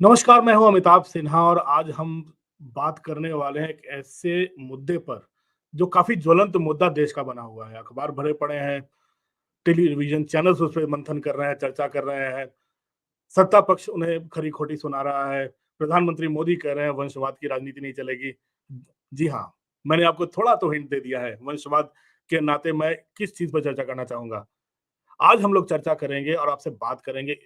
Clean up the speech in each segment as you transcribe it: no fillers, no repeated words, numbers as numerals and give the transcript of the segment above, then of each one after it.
नमस्कार, मैं हूं अमिताभ सिन्हा और आज हम बात करने वाले हैं एक ऐसे मुद्दे पर जो काफी ज्वलंत मुद्दा देश का बना हुआ है। अखबार भरे पड़े हैं, टेलीविजन चैनल्स उस पे मंथन कर रहे हैं, चर्चा कर रहे हैं। सत्ता पक्ष उन्हें खरी-खोटी सुना रहा है। प्रधानमंत्री मोदी कह रहे हैं वंशवाद की राजनीति नहीं चलेगी। जी हाँ, मैंने आपको थोड़ा तो हिंट दे दिया है। वंशवाद के नाते मैं किस चीज़ पर चर्चा करना चाहूँगा। आज हम लोग चर्चा करेंगे और आपसे बात करेंगे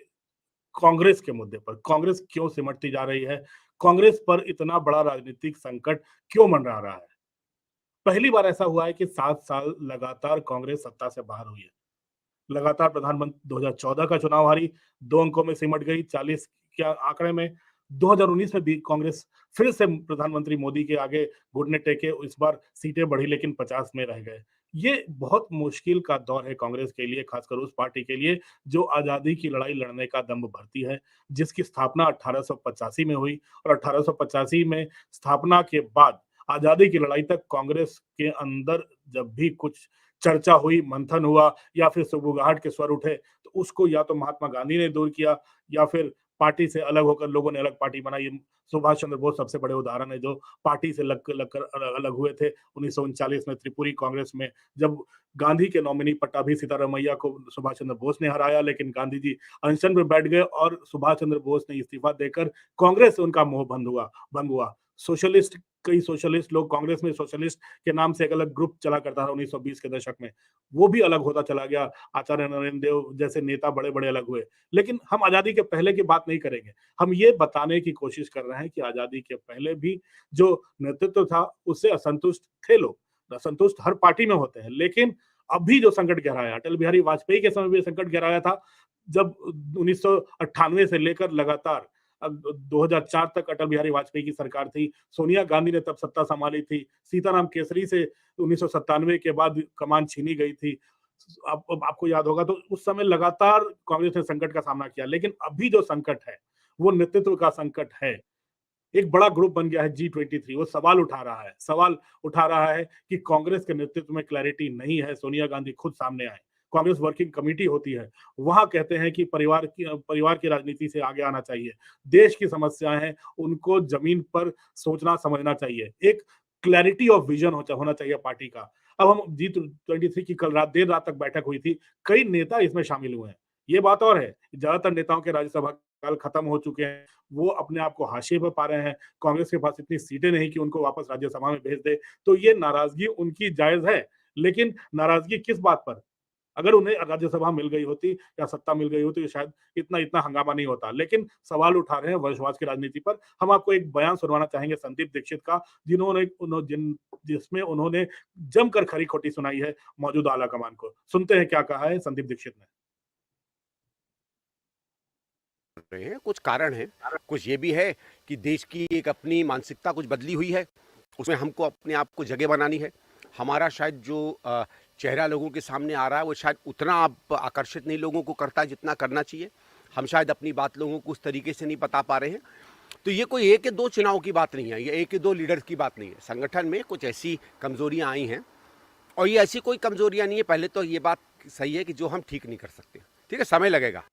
कांग्रेस के मुद्दे पर। कांग्रेस क्यों सिमटती जा रही है? कांग्रेस पर इतना बड़ा राजनीतिक संकट क्यों मंडरा रहा है? पहली बार ऐसा हुआ है कि 7 साल लगातार कांग्रेस सत्ता से बाहर हुई है। लगातार प्रधानमंत्री 2014 का चुनाव हारी, 2 अंकों में सिमट गई, 40 के आंकड़े में। 2019 में भी कांग्रेस फिर से प्रधानमंत्री मोदी के आगे घुटने टेके, इस बार सीटें बढ़ी लेकिन 50 में रह गए। ये बहुत मुश्किल का दौर है कांग्रेस के लिए, खासकर उस पार्टी के लिए जो आज़ादी की लड़ाई लड़ने का दम्भ भरती है, जिसकी स्थापना 1885 में हुई और 1885 में स्थापना के बाद आज़ादी की लड़ाई तक कांग्रेस के अंदर जब भी कुछ चर्चा हुई, मंथन हुआ या फिर सुगबुगाहट के स्वर उठे, तो उसको या तो महात्मा गांधी ने दूर किया या फिर पार्टी से अलग होकर लोगों ने अलग पार्टी बनाई। सुभाष चंद्र बोस सबसे बड़े उदाहरण है जो पार्टी से लगकर अलग हुए थे 1939 में त्रिपुरी कांग्रेस में। जब गांधी के नॉमिनी पट्टाभी सीतारामैया को सुभाष चंद्र बोस ने हराया, लेकिन गांधी जी अनशन पर बैठ गए और सुभाष चंद्र बोस ने इस्तीफा देकर कांग्रेस से उनका मोह भंग हुआ। सोशलिस्ट कई सोशलिस्ट लोग कांग्रेस में सोशलिस्ट के नाम से एक अलग ग्रुप चला करता था 1920 के दशक में, वो भी अलग होता चला गया। आचार्य नरेंद्र देव जैसे नेता बड़े-बड़े अलग हुए। लेकिन हम आज़ादी के पहले की बात नहीं करेंगे। हम ये बताने की कोशिश कर रहे हैं कि आज़ादी के पहले भी जो नेतृत्व था, उससे असंतुष्ट थे लोग। असंतुष्ट हर पार्टी में होते हैं, लेकिन अभी जो संकट गहराया, अटल बिहारी वाजपेयी के समय भी संकट गहराया था, जब 1998 से लेकर लगातार 2004 तक अटल बिहारी वाजपेयी की सरकार थी। सोनिया गांधी ने तब सत्ता संभाली थी। सीताराम केसरी से 1997 के बाद कमान छीनी गई थी। अब आपको याद होगा, तो उस समय लगातार कांग्रेस ने संकट का सामना किया, लेकिन अभी जो संकट है, वो नेतृत्व का संकट है। एक बड़ा ग्रुप बन गया है G23, वो सवाल उठा रहा है कि कांग्रेस के नेतृत्व में क्लैरिटी नहीं है, सोनिया गांधी खुद सामने आए। कांग्रेस वर्किंग कमेटी होती है, वहां कहते हैं कि परिवार की राजनीति से आगे आना चाहिए। देश की समस्याएं हैं, उनको जमीन पर सोचना समझना चाहिए। एक क्लैरिटी ऑफ विजन होना चाहिए पार्टी का। अब हम G23 की कल रात देर रात तक बैठक हुई थी, कई नेता इसमें शामिल हुए हैं। ये बात और है, ज्यादातर नेताओं के राज्यसभा काल खत्म हो चुके हैं, वो अपने आप को हाशिए पे पा रहे हैं। कांग्रेस के पास इतनी सीटें नहीं कि उनको वापस राज्यसभा में भेज दे, तो ये नाराजगी उनकी जायज है। लेकिन नाराजगी किस बात पर? अगर उन्हें राज्यसभा मिल गई होती या सत्ता मिल गई होती, तो शायद इतना इतना हंगामा नहीं होता। लेकिन सवाल उठा रहे हैं वंशवाद की राजनीति पर। हम आपको एक बयान सुनवाना चाहेंगे संदीप दीक्षित का, जिसमें उन्होंने जमकर खरी खोटी सुनाई है मौजूदा आलाकमान को। सुनते हैं क्या कहा है संदीप दीक्षित ने। रहे हैं, कुछ कारण हैं। कुछ ये भी है कि देश की एक अपनी मानसिकता कुछ बदली हुई है, उसमें हमको अपने आप को जगह बनानी है। हमारा शायद जो चेहरा लोगों के सामने आ रहा है, वो शायद उतना अब आकर्षित नहीं लोगों को करता है जितना करना चाहिए। हम शायद अपनी बात लोगों को उस तरीके से नहीं बता पा रहे हैं। तो ये कोई एक या दो चुनाव की बात नहीं है, ये एक या दो लीडर्स की बात नहीं है। संगठन में कुछ ऐसी कमजोरियां आई हैं और ये ऐसी कोई कमजोरियां नहीं है। पहले तो ये बात सही है कि जो हम ठीक नहीं कर सकते। ठीक है, समय लगेगा।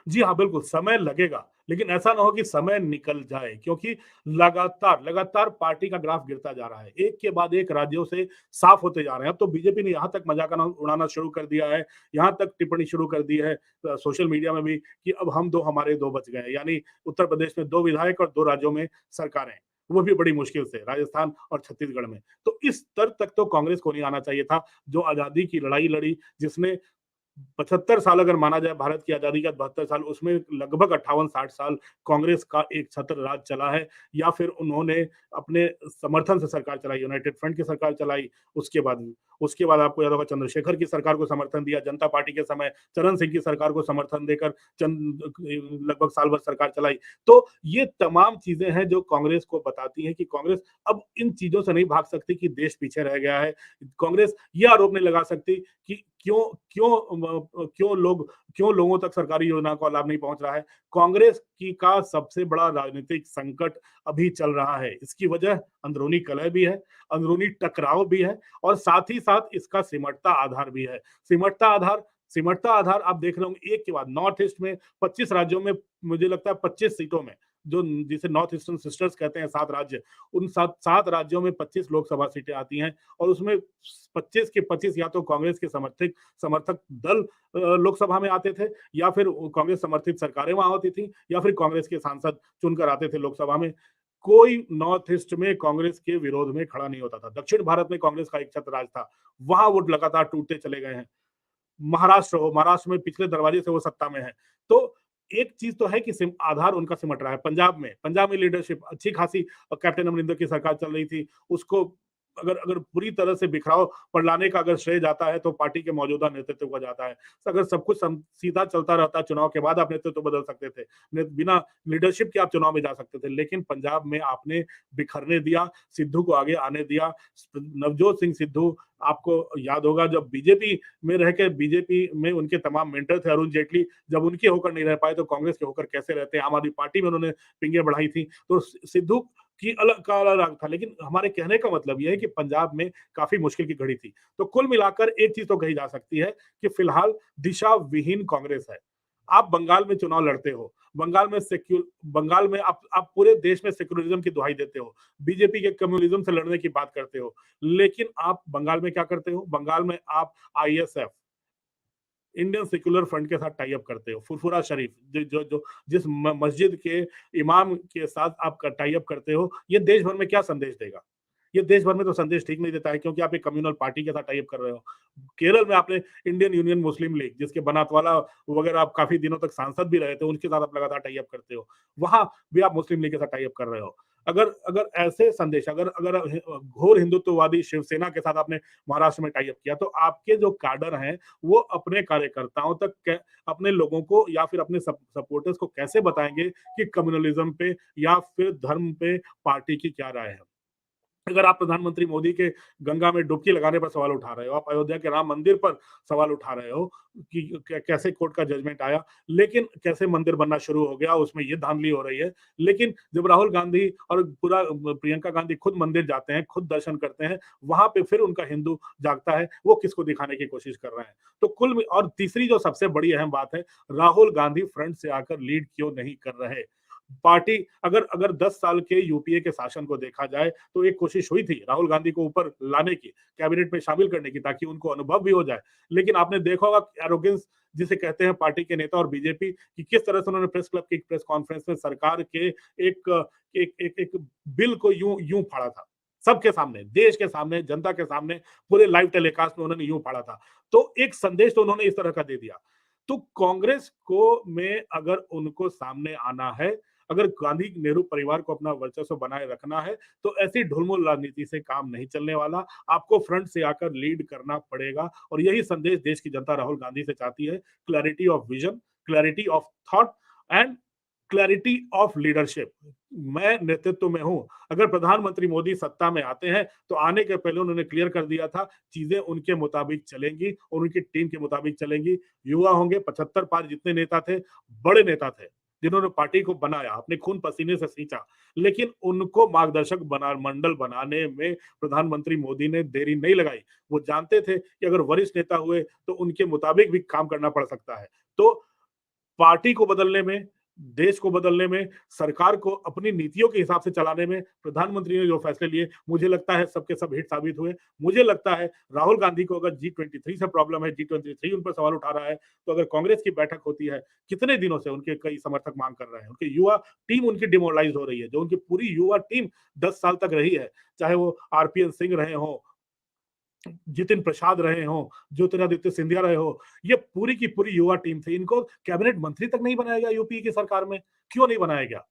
जी हाँ, बिल्कुल, समय लगेगा, लेकिन ऐसा ना हो कि समय निकल जाए, क्योंकि लगातार पार्टी का ग्राफ गिरता जा रहा है। एक के बाद एक राज्यों से साफ होते जा रहे हैं। अब तो बीजेपी ने यहाँ तक मजाक उड़ाना शुरू कर दिया है, यहाँ तक टिप्पणी शुरू कर दी है सोशल मीडिया में भी कि अब हम दो हमारे दो बच गए। यानी उत्तर प्रदेश में 2 विधायक और 2 राज्यों में सरकारें, वो भी बड़ी मुश्किल से, राजस्थान और छत्तीसगढ़ में। तो इस स्तर तक तो कांग्रेस को नहीं आना चाहिए था, जो आज़ादी की लड़ाई लड़ी, जिसने 75 साल अगर माना जाए भारत की आजादी का, 72 साल, उसमें लगभग 58-60 साल कांग्रेस का एक छत्र राज चला है, या फिर उन्होंने अपने समर्थन से सरकार चलाई, यूनाइटेड फ्रंट की सरकार चलाई। उसके बाद आपको याद होगा चंद्रशेखर की सरकार को समर्थन दिया, जनता पार्टी के समय चरण सिंह की सरकार को समर्थन देकर लगभग साल भर सरकार चलाई। तो ये तमाम चीजें हैं जो कांग्रेस को बताती हैं कि कांग्रेस अब इन चीजों से नहीं भाग सकती कि देश पीछे रह गया है। कांग्रेस ये आरोप नहीं लगा सकती कि क्यों क्यों क्यों लोगों तक सरकारी योजना का लाभ नहीं पहुंच रहा है। कांग्रेस की का सबसे बड़ा राजनीतिक संकट अभी चल रहा है। इसकी वजह अंदरूनी कलह भी है, अंदरूनी टकराव भी है और साथ ही साथ इसका सिमटता आधार भी है। सिमटता आधार सिमटता आधार आप देख रहे होंगे एक के बाद नॉर्थ ईस्ट में 25 राज्यों में मुझे लगता है 25 सीटों में जो जिसे नॉर्थ ईस्टर्न सिस्टर्स कहते हैं 7 राज्य, उन 7 राज्यों में 25 लोकसभा सीटें आती हैं और उसमें 25 के 25 या तो कांग्रेस के समर्थक दल लोकसभा में आते थे या फिर कांग्रेस समर्थित सरकारें वहां होती थी या फिर कांग्रेस के सांसद चुनकर आते थे लोकसभा में। कोई नॉर्थ ईस्ट में कांग्रेस के विरोध में खड़ा नहीं होता था। दक्षिण भारत में कांग्रेस का एक छत्र राज था, वहां वो लगातार टूटते चले गए हैं। महाराष्ट्र में पिछले दरवाजे से वो सत्ता में है। तो एक चीज तो है कि आधार उनका सिमट रहा है। पंजाब में लीडरशिप अच्छी खासी कैप्टन अमरिंदर की सरकार चल रही थी, उसको अगर अगर पूरी तरह से बिखराव पर लाने का अगर श्रेय जाता है तो पार्टी के मौजूदा नेतृत्व को जाता है। अगर सब कुछ सीधा चलता रहता, चुनाव के बाद आप नेतृत्व बदल सकते थे, बिना लीडरशिप के आप चुनाव में जा सकते थे, लेकिन पंजाब में आपने बिखरने दिया, सिद्धू को आगे आने दिया। नवजोत सिंह सिद्धू, आपको याद होगा जब बीजेपी में रह के बीजेपी में उनके तमाम मेंटर थे अरुण जेटली, जब उनके होकर नहीं रह पाए तो कांग्रेस के होकर कैसे रहते हैं। आम आदमी पार्टी में उन्होंने पिंगे बढ़ाई थी, तो सिद्धू की अलग था। लेकिन हमारे कहने का मतलब यह है कि पंजाब में काफी मुश्किल की घड़ी थी। तो कुल मिलाकर एक चीज तो कही जा सकती है कि फिलहाल दिशा विहीन कांग्रेस है। आप बंगाल में चुनाव लड़ते हो, बंगाल में आप पूरे देश में सेक्युलरिज्म की दुहाई देते हो, बीजेपी के कम्युनिज्म से लड़ने की बात करते हो, लेकिन आप बंगाल में क्या करते हो? बंगाल में आप आईएसएफ, इंडियन सेक्युलर फ्रंट के साथ टाई अप करते हो। फुरफुरा शरीफ जो जिस मस्जिद के इमाम के साथ आप टाई अप करते हो, ये देश भर में क्या संदेश देगा? ये देश भर में तो संदेश ठीक नहीं देता है, क्योंकि आप एक कम्युनल पार्टी के साथ टाई अप कर रहे हो। केरल में आपने इंडियन यूनियन मुस्लिम लीग, जिसके बनातवाला वगैरह आप काफी दिनों तक सांसद भी रहे थे, उनके साथ आप लगातार टाई अप करते हो। वहां भी आप मुस्लिम लीग के साथ टाई अप कर रहे हो। अगर अगर ऐसे संदेश, अगर अगर घोर हिंदुत्ववादी शिवसेना के साथ आपने महाराष्ट्र में टाई अप किया, तो आपके जो कैडर हैं वो अपने कार्यकर्ताओं तक, अपने लोगों को या फिर अपने सपोर्टर्स को कैसे बताएंगे कि कम्युनलिज्म पे या फिर धर्म पे पार्टी की क्या राय है? अगर आप प्रधानमंत्री मोदी के गंगा में डुबकी लगाने पर सवाल उठा रहे हो, आप अयोध्या के राम मंदिर पर सवाल उठा रहे हो कि कैसे कोर्ट का जजमेंट आया, लेकिन कैसे मंदिर बनना शुरू हो गया, उसमें ये धांधली हो रही है। लेकिन जब राहुल गांधी और पूरा प्रियंका गांधी खुद मंदिर जाते हैं, खुद दर्शन करते हैं, वहां पे फिर उनका हिंदू जागता है, वो किसको दिखाने की कोशिश कर रहे हैं? तो और तीसरी जो सबसे बड़ी अहम बात है, राहुल गांधी फ्रंट से आकर लीड क्यों नहीं कर रहे? पार्टी, अगर अगर 10 साल के यूपीए के शासन को देखा जाए तो एक कोशिश हुई थी राहुल गांधी को ऊपर लाने की, कैबिनेट में शामिल करने की, ताकि उनको अनुभव भी हो जाए। लेकिन आपने देखा होगा एरोगेंस जिसे कहते हैं पार्टी के नेता और बीजेपी की, किस तरह से उन्होंने प्रेस क्लब की प्रेस कॉन्फ्रेंस में सरकार के एक बिल को यूं यूं फाड़ा था, सबके सामने, देश के सामने, जनता के सामने, पूरे लाइव टेलीकास्ट में उन्होंने यूं फाड़ा था। तो एक संदेश तो उन्होंने इस तरह का दे दिया। तो कांग्रेस को में अगर उनको सामने आना है, अगर गांधी नेहरू परिवार को अपना वर्चस्व बनाए रखना है, तो ऐसी ढुलमुल राजनीति से काम नहीं चलने वाला। आपको फ्रंट से आकर लीड करना पड़ेगा और यही संदेश देश की जनता राहुल गांधी से चाहती है। Clarity of vision, clarity of thought and clarity of leadership. मैं नेतृत्व में हूं। अगर प्रधानमंत्री मोदी सत्ता में आते हैं तो आने के पहले उन्होंने क्लियर कर दिया था, चीजें उनके मुताबिक चलेंगी और उनकी टीम के मुताबिक चलेंगी। युवा होंगे, 75 पार जितने नेता थे, बड़े नेता थे, जिन्होंने पार्टी को बनाया, अपने खून पसीने से सींचा, लेकिन उनको मार्गदर्शक मंडल बनाने में प्रधानमंत्री मोदी ने देरी नहीं लगाई। वो जानते थे कि अगर वरिष्ठ नेता हुए तो उनके मुताबिक भी काम करना पड़ सकता है। तो पार्टी को बदलने में, देश को बदलने में, सरकार को अपनी नीतियों के हिसाब से चलाने में प्रधानमंत्री ने जो फैसले लिए, मुझे लगता है सबके सब हिट साबित हुए। मुझे लगता है राहुल गांधी को अगर G23 से प्रॉब्लम है, G23 उन पर सवाल उठा रहा है, तो अगर कांग्रेस की बैठक होती है, कितने दिनों से उनके कई समर्थक मांग कर रहे हैं, उनकी युवा टीम उनकी डिमोरलाइज हो रही है, जो उनकी पूरी युवा टीम 10 साल तक रही है, चाहे वो आरपीएन सिंह रहे हों, जितिन प्रसाद रहे हो, ज्योतिरादित्य सिंधिया रहे हो, ये पूरी की पूरी युवा टीम थी। इनको कैबिनेट मंत्री तक नहीं बनाया गया यूपी की सरकार में, क्यों नहीं बनाया गया?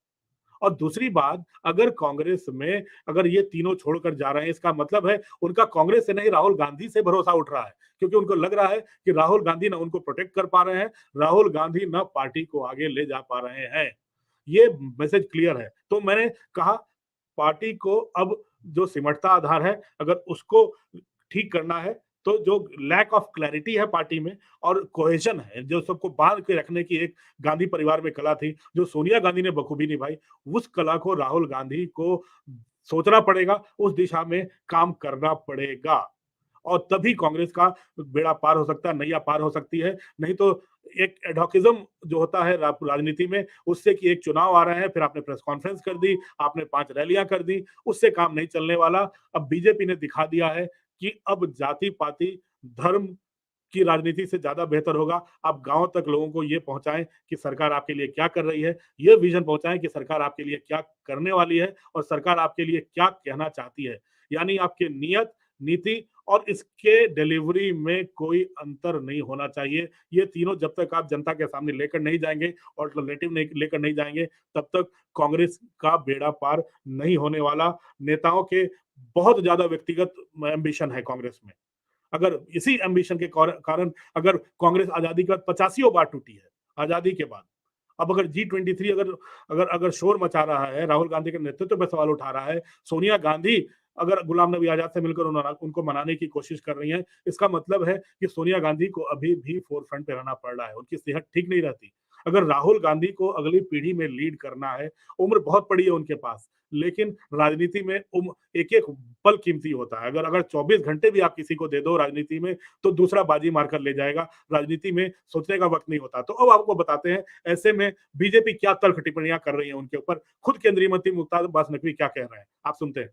और दूसरी बात, अगर कांग्रेस में अगर ये तीनों छोड़कर जा रहे हैं, इसका मतलब है उनका कांग्रेस से नहीं राहुल गांधी से भरोसा उठ रहा है, क्योंकि उनको लग रहा है कि राहुल गांधी ना उनको प्रोटेक्ट कर पा रहे हैं, राहुल गांधी ना पार्टी को आगे ले जा पा रहे हैं। ये मैसेज क्लियर है। तो मैंने कहा, पार्टी को अब जो सिमटता आधार है, अगर उसको ठीक करना है, तो जो लैक ऑफ क्लैरिटी है पार्टी में और कोहेजन है, जो सबको बांध के रखने की एक गांधी परिवार में कला थी, जो सोनिया गांधी ने बखूबी निभाई, उस कला को राहुल गांधी को सोचना पड़ेगा, उस दिशा में काम करना पड़ेगा। और तभी कांग्रेस का बेड़ा पार हो सकता है, नैया पार हो सकती है। नहीं तो एक एडहॉकिज्म जो होता है राजनीति में, उससे कि एक चुनाव आ रहे हैं, फिर आपने प्रेस कॉन्फ्रेंस कर दी, आपने 5 रैलियां कर दी, उससे काम नहीं चलने वाला। अब बीजेपी ने दिखा दिया है कि अब जाति-पाति, धर्म की राजनीति से ज्यादा बेहतर होगा। आप गांव तक लोगों को ये पहुंचाएं कि सरकार आपके लिए क्या कर रही है, ये विजन पहुंचाएं कि सरकार आपके लिए क्या करने वाली है और सरकार आपके लिए क्या कहना चाहती है। यानी आपके नियत, नीति और इसके डिलीवरी में कोई अंतर नहीं होना चाहिए। ये तीनों जब तक आप जनता के सामने लेकर नहीं जाएंगे, ऑल्टरनेटिव नहीं लेकर नहीं जाएंगे, तब तक कांग्रेस का बेड़ा पार नहीं होने वाला। नेताओं के बहुत ज्यादा व्यक्तिगत एम्बिशन है कांग्रेस में। अगर इसी एम्बिशन के कारण अगर कांग्रेस आजादी के बाद 85 बार टूटी है, आजादी के बाद। अब अगर G23 अगर अगर अगर शोर मचा रहा है, राहुल गांधी के नेतृत्व में सवाल उठा रहा है, सोनिया गांधी अगर गुलाम नबी आजाद से मिलकर उनको मनाने की कोशिश कर रही हैं, इसका मतलब है कि सोनिया गांधी को अभी भी फोर फ्रंट पे रहना पड़ रहा है, उनकी सेहत ठीक नहीं रहती। अगर राहुल गांधी को अगली पीढ़ी में लीड करना है, उम्र बहुत पड़ी है उनके पास, लेकिन राजनीति में एक-एक पल कीमती होता है। अगर अगर 24 घंटे भी आप किसी को दे दो राजनीति में, तो दूसरा बाजी मारकर ले जाएगा। राजनीति में सोचने का वक़्त नहीं होता। तो अब आपको बताते हैं, ऐसे में बीजेपी क्या तल्ख टिप्पणियाँ कर रही है उनके ऊपर। खुद केंद्रीय मंत्री मुख्तार अब्बास नकवी क्या कह रहे हैं, आप सुनते हैं।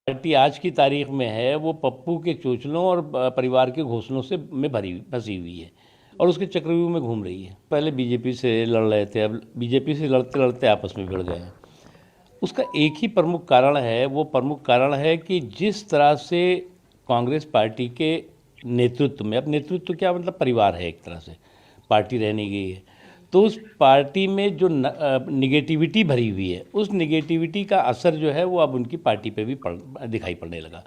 पार्टी आज की तारीख में है वो पप्पू के चोचलों और परिवार के घोंसलों से में भरी फंसी हुई है और उसके चक्रव्यूह में घूम रही है। पहले बीजेपी से लड़ रहे थे, अब बीजेपी से लड़ते लड़ते आपस में भिड़ गए हैं। उसका एक ही प्रमुख कारण है, वो प्रमुख कारण है कि जिस तरह से कांग्रेस पार्टी के नेतृत्व में, अब नेतृत्व क्या मतलब, परिवार है एक तरह से, पार्टी रह नहीं गई है, तो उस पार्टी में जो निगेटिविटी भरी हुई है, उस निगेटिविटी का असर जो है वो अब उनकी पार्टी पे भी दिखाई पड़ने लगा।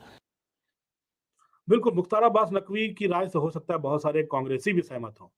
बिल्कुल, मुख्तार अब्बास नकवी की राय से हो सकता है बहुत सारे कांग्रेसी भी सहमत हों।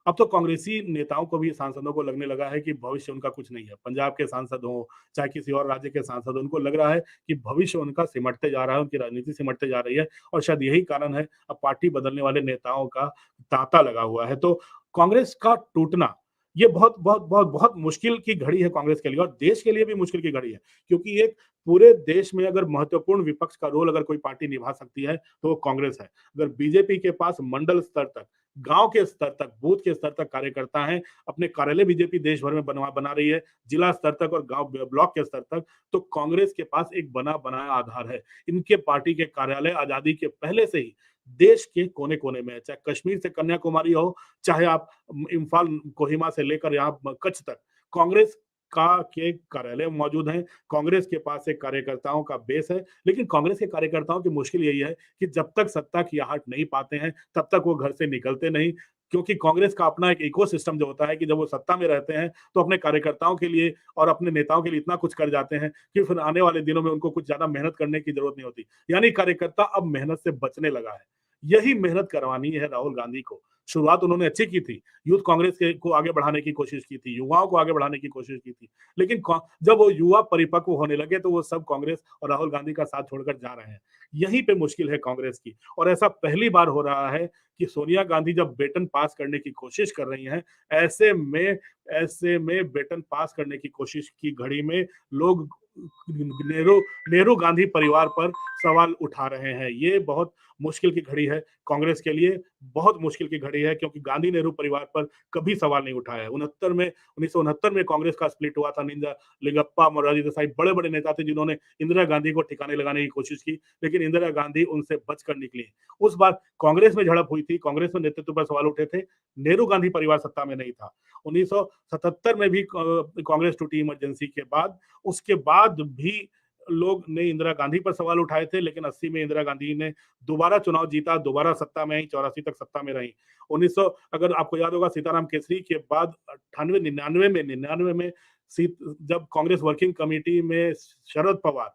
अब तो कांग्रेसी नेताओं को भी, सांसदों को लगने लगा है कि भविष्य उनका कुछ नहीं है। पंजाब के सांसद हों, चाहे किसी और राज्य के सांसद, उनको लग रहा है कि भविष्य उनका सिमटते जा रहा है, उनकी राजनीति सिमटते जा रही है और शायद यही कारण है, अब पार्टी बदलने वाले नेताओं का तांता लगा हुआ है। तो कांग्रेस का टूटना, ये बहुत बहुत बहुत बहुत मुश्किल की घड़ी है कांग्रेस के लिए और देश के लिए भी मुश्किल की घड़ी है, क्योंकि एक पूरे देश में अगर महत्वपूर्ण विपक्ष का रोल अगर कोई पार्टी निभा सकती है, तो वो कांग्रेस है। अगर बीजेपी के पास मंडल स्तर तक, गांव के स्तर तक, बूथ के स्तर तक कार्यकर्ता हैं, अपने कार्यालय बीजेपी देश भर में बना रही है, जिला स्तर तक और गांव ब्लॉक के स्तर तक, तो कांग्रेस के पास एक बना बनाया आधार है। इनके पार्टी के कार्यालय आजादी के पहले से ही देश के कोने कोने में है, चाहे कश्मीर से कन्याकुमारी हो, चाहे आप इम्फाल, कोहिमा से लेकर यहाँ कच्छ तक, कांग्रेस के कार्यालय मौजूद हैं। कांग्रेस के पास एक कार्यकर्ताओं का बेस है, लेकिन कांग्रेस के कार्यकर्ताओं की मुश्किल यही है कि जब तक सत्ता की आहट नहीं पाते हैं, तब तक वो घर से निकलते नहीं, क्योंकि कांग्रेस का अपना एक इकोसिस्टम जो होता है कि जब वो सत्ता में रहते हैं, तो अपने कार्यकर्ताओं के लिए और अपने नेताओं के लिए इतना कुछ कर जाते हैं कि फिर आने वाले दिनों में उनको कुछ ज्यादा मेहनत करने की जरूरत नहीं होती। यानी कार्यकर्ता अब मेहनत से बचने लगा है। यही मेहनत करवानी है राहुल गांधी को। शुरुआत उन्होंने अच्छी की थी, यूथ कांग्रेस को आगे बढ़ाने की कोशिश की थी, युवाओं को आगे बढ़ाने की कोशिश की थी, लेकिन जब वो युवा परिपक्व होने लगे, तो वो सब कांग्रेस और राहुल गांधी का साथ छोड़कर जा रहे हैं। यहीं पे मुश्किल है कांग्रेस की, और ऐसा पहली बार हो रहा है कि सोनिया गांधी जब बेटन पास करने की कोशिश कर रही हैं, ऐसे में बेटन पास करने की कोशिश की घड़ी में लोग नेहरू नेहरू गांधी परिवार पर सवाल उठा रहे हैं। ये बहुत मुश्किल की घड़ी है कांग्रेस के लिए, बहुत मुश्किल की घड़ी है, क्योंकि गांधी नेहरू परिवार पर कभी सवाल नहीं उठाया है। 1969 में कांग्रेस का स्प्लिट हुआ था। निंजा लिंगप्पा, मोरारजी देसाई बड़े बड़े नेता थे जिन्होंने इंदिरा गांधी को ठिकाने लगाने की कोशिश की, लेकिन इंदिरा गांधी उनसे बचकर निकली। उस बार कांग्रेस में झड़प हुई थी, कांग्रेस में नेतृत्व पर सवाल उठे थे, नेहरू गांधी परिवार सत्ता में नहीं था। 1977 में भी कांग्रेस टूटी इमरजेंसी के बाद, उसके बाद भी लोग ने इंदिरा गांधी पर सवाल उठाए थे, लेकिन 80 में इंदिरा गांधी ने दोबारा चुनाव जीता, दोबारा सत्ता में आई, 84 तक सत्ता में रही। 1900, अगर आपको याद होगा, सीताराम केसरी के बाद 98 99 में जब कांग्रेस वर्किंग कमेटी में शरद पवार,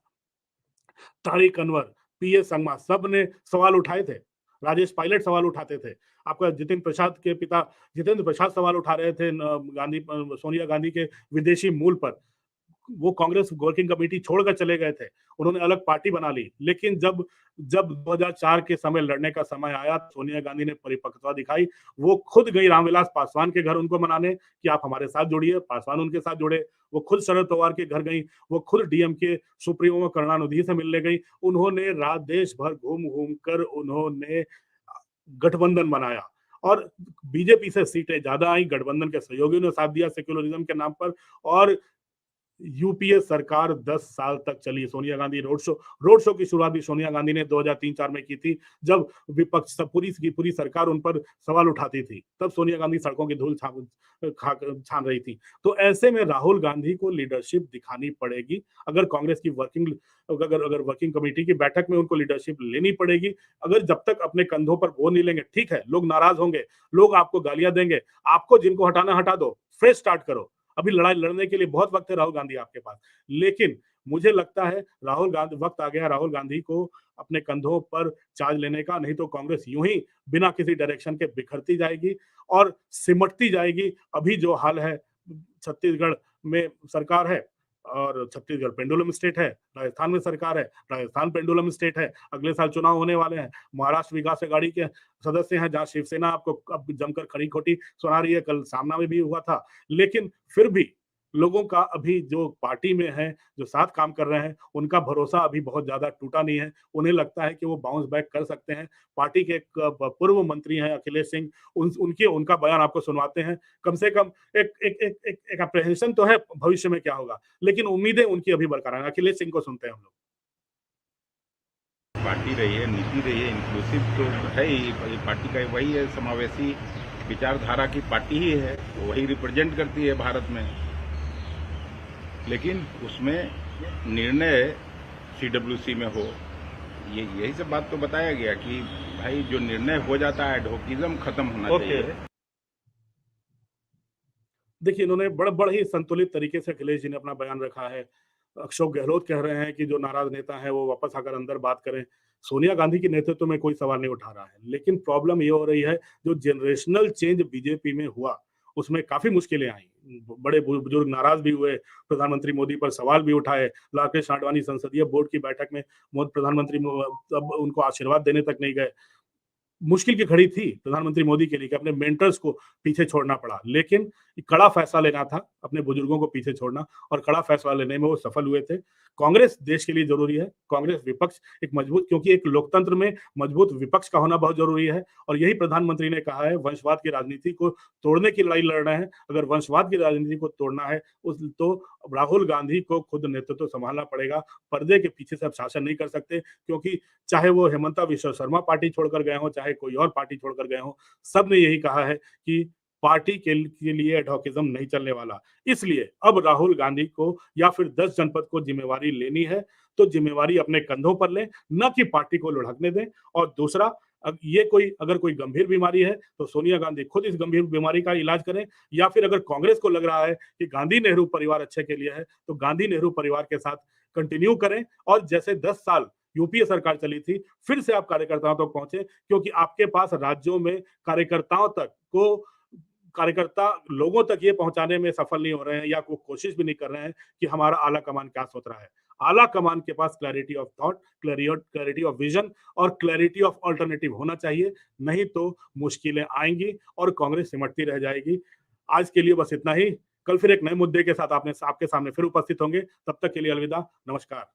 तारिक अनवर, पीएस संगमा सब ने सवाल उठाए थे। राजेश पायलट सवाल उठाते थे। आपका जितेंद्र प्रसाद के पिता जितेंद्र प्रसाद सवाल उठा रहे थे गांधी सोनिया गांधी के विदेशी मूल पर। वो कांग्रेस वर्किंग कमेटी छोड़कर चले गए थे, उन्होंने अलग पार्टी बना ली। लेकिन जब जब 2004 के समय लड़ने का समय आया, सोनिया गांधी ने परिपक्वता दिखाई। वो खुद गई रामविलास पासवान के घर उनको मनाने कि आप हमारे साथ जुड़िए। पासवान उनके साथ जुड़े। वो खुद शरद पवार के घर गई। वो खुद डीएमके सुप्रीमो करुणानिधि से मिलने गई। उन्होंने रात देश भर घूम घूम कर उन्होंने गठबंधन बनाया और बीजेपी से सीटें ज्यादा आई। गठबंधन के सहयोगियों ने साथ दिया सेक्युलरिज्म के नाम पर। और यूपीए सरकार 10 साल तक चली। सोनिया गांधी रोड शो की शुरुआत भी सोनिया गांधी ने 2003-4 में की थी, जब विपक्ष सब पूरी सरकार उन पर सवाल उठाती थी। तब सोनिया गांधी सड़कों की धूल छान रही थी। तो ऐसे में राहुल गांधी को लीडरशिप दिखानी पड़ेगी। अगर कांग्रेस की अगर वर्किंग कमेटी की बैठक में उनको लीडरशिप लेनी पड़ेगी। अगर जब तक अपने कंधों पर बोझ नहीं लेंगे, ठीक है, लोग नाराज होंगे, लोग आपको गालियां देंगे, आपको जिनको हटाना हटा दो, फ्रेश स्टार्ट करो। अभी लड़ाई लड़ने के लिए बहुत वक्त है राहुल गांधी आपके पास। लेकिन मुझे लगता है वक्त आ गया राहुल गांधी को अपने कंधों पर चार्ज लेने का। नहीं तो कांग्रेस यूं ही बिना किसी डायरेक्शन के बिखरती जाएगी और सिमटती जाएगी। अभी जो हाल है, छत्तीसगढ़ में सरकार है और छत्तीसगढ़ पेंडुलम स्टेट है। राजस्थान में सरकार है, राजस्थान पेंडुलम स्टेट है। अगले साल चुनाव होने वाले हैं। महाराष्ट्र विकास अघाड़ी के सदस्य हैं, जहां शिवसेना आपको अब जमकर खरी खोटी सुना रही है। कल सामना में भी हुआ था। लेकिन फिर भी लोगों का अभी जो पार्टी में है, जो साथ काम कर रहे हैं, उनका भरोसा अभी बहुत ज्यादा टूटा नहीं है। उन्हें लगता है कि वो बाउंस बैक कर सकते हैं। पार्टी के एक पूर्व मंत्री हैं अखिलेश सिंह, उनका बयान आपको सुनवाते हैं। कम से कम एक अप्रहेंशन तो है भविष्य में क्या होगा, लेकिन उम्मीदें उनकी अभी बरकरार हैं। अखिलेश सिंह को सुनते हैं हम लोग। पार्टी रही है, नीति रही है, इंक्लूसिव तो है ही। ये पार्टी का वही है, समावेशी विचारधारा की पार्टी ही है, वही रिप्रेजेंट करती है भारत में। लेकिन उसमें निर्णय सीडब्ल्यूसी में हो, यही सब बात तो बताया गया कि भाई जो निर्णय हो जाता है एडहोकिज्म खत्म होना चाहिए। देखिए, इन्होंने बड़ा ही संतुलित तरीके से अखिलेश जी ने अपना बयान रखा है। अशोक गहलोत कह रहे हैं कि जो नाराज नेता हैं वो वापस आकर अंदर बात करें। सोनिया गांधी के नेतृत्व में कोई सवाल नहीं उठा रहा है। लेकिन प्रॉब्लम ये हो रही है, जो जनरेशनल चेंज बीजेपी में हुआ, उसमें काफी मुश्किलें आई। बड़े बुजुर्ग नाराज भी हुए, प्रधानमंत्री मोदी पर सवाल भी उठाए। राकेश आडवाणी संसदीय बोर्ड की बैठक में प्रधानमंत्री अब उनको आशीर्वाद देने तक नहीं गए। मुश्किल की घड़ी थी प्रधानमंत्री मोदी के लिए कि अपने मेंटर्स को पीछे छोड़ना पड़ा। लेकिन कड़ा फैसला लेना था, अपने बुजुर्गों को पीछे छोड़ना, और कड़ा फैसला लेने में वो सफल हुए थे। कांग्रेस देश के लिए जरूरी है। कांग्रेस विपक्ष एक मजबूत, क्योंकि एक लोकतंत्र में मजबूत विपक्ष का होना बहुत जरूरी है। और यही प्रधानमंत्री ने कहा है, वंशवाद की राजनीति को तोड़ने की लड़ाई लड़ रहे हैं। अगर वंशवाद की राजनीति को तोड़ना है तो राहुल गांधी को खुद नेतृत्व संभालना पड़ेगा। पर्दे के पीछे से अब शासन नहीं कर सकते, क्योंकि चाहे वो हेमंता विश्व शर्मा पार्टी छोड़कर गए हो, चाहे कोई और पार्टी छोड़कर गए हो, सबने यही कहा है कि पार्टी के लिए एडहोकिज्म नहीं चलने वाला। इसलिए अब राहुल गांधी को या फिर 10 जनपद को जिम्मेवारी लेनी है तो जिम्मेवारी अपने कंधों पर लें, न कि पार्टी को लुढ़कने दें। और दूसरा, अगर कोई गंभीर बीमारी है तो सोनिया गांधी खुद इस गंभीर बीमारी का इलाज करें। या फिर अगर कांग्रेस को लग रहा है कि गांधी नेहरू परिवार अच्छे के लिए है, तो गांधी नेहरू परिवार के साथ कंटिन्यू करें। और जैसे 10 साल यूपीए सरकार चली थी, फिर से आप कार्यकर्ताओं तक पहुंचे, क्योंकि आपके पास राज्यों में कार्यकर्ता लोगों तक ये पहुंचाने में सफल नहीं हो रहे हैं, या कोई कोशिश भी नहीं कर रहे हैं कि हमारा आला कमान क्या सोच रहा है। आला कमान के पास clarity of thought, clarity of vision और क्लैरिटी ऑफ अल्टरनेटिव होना चाहिए। नहीं तो मुश्किलें आएंगी और कांग्रेस सिमटती रह जाएगी। आज के लिए बस इतना ही। कल फिर एक नए मुद्दे के साथ आपके सामने फिर उपस्थित होंगे। तब तक के लिए अलविदा, नमस्कार।